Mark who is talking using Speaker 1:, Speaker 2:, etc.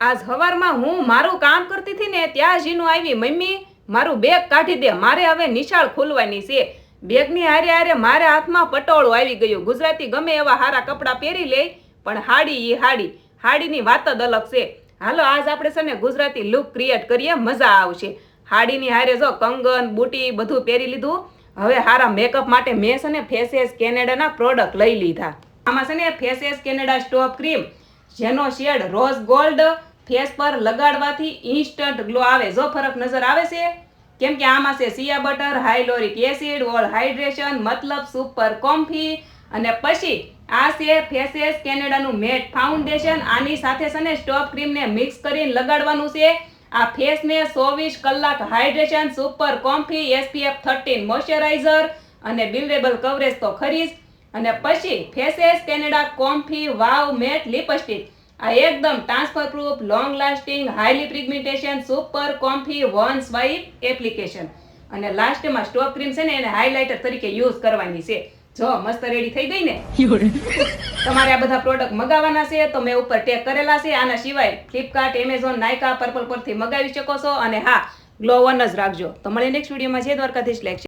Speaker 1: આજ હવારમાં હું મારું કામ કરતી હતી ને ત્યાં જીનું આવી, મમ્મી મારું બેગ કાઢી દે, મારે હવે નિશાળ ખોલવાની છે. બેગની હારે હારે મારે હાથમાં પટોળું આવી ગયું. ગુજરાતી ગમે એવા હારા કપડાં પહેરી લે, પણ હાડી હાડીની વાત જ અલગ છે. હાલો આજ આપણે છે ને ગુજરાતી લુક ક્રિએટ કરીએ, મજા આવશે. હાડીની હારે જો કંગન બુટી બધું પહેરી લીધું. હવે હારા મેકઅપ માટે મેં છે ને ફેસેસ કેનેડાના પ્રોડક્ટ લઈ લીધા. આમાં છે ને ફેસેસ કેનેડા સ્ટોપ ક્રીમ, જેનો શેડ રોઝ ગોલ્ડ, ફેસ પર લગાડવાથી ઇન્સ્ટન્ટ ગ્લો આવે. જો ફરક નજર આવે છે, કેમ કે આમાં છે સિયા બટર, હાઇલોરિક એસિડ, ઓલ હાઇડ્રેશન, મતલબ સુપર કોમ્ફી. અને પછી આ છે ફેસેસ કેનેડાનું મેટ ફાઉન્ડેશન. આની સાથે છે ને સ્ટોપ ક્રીમને મિક્સ કરીને લગાડવાનું છે. આ ફેસને 24 કલાક hydration, super comfy, SPF 13 moisturiser અને બિલ્ડેબલ કવરેજ તો ખરી જ. અને પછી Faces Canada comfy wow matte lipstick. આ એકદમ transfer proof, long lasting, highly pigmentation, super comfy one swipe application. અને લાસ્ટમાં સ્ટોપ ક્રીમ છે ને એને હાઇલાઇટર તરીકે યુઝ કરવાની છે. જો મસ્ત રેડી થઈ ગઈ ને. તમારે આ બધા પ્રોડક્ટ મગાવવાના છે તો મેં ઉપર ટેગ કરેલા છે. આના સિવાય ફ્લિપકાર્ટ, એમેઝોન, નાયકા, પર્પલ પરથી મગાવી શકો છો. અને હા, ગ્લો ઓન જ રાખજો. તો મળીએ નેક્સ્ટ વિડીયોમાં. જય દ્વારકાધીશ.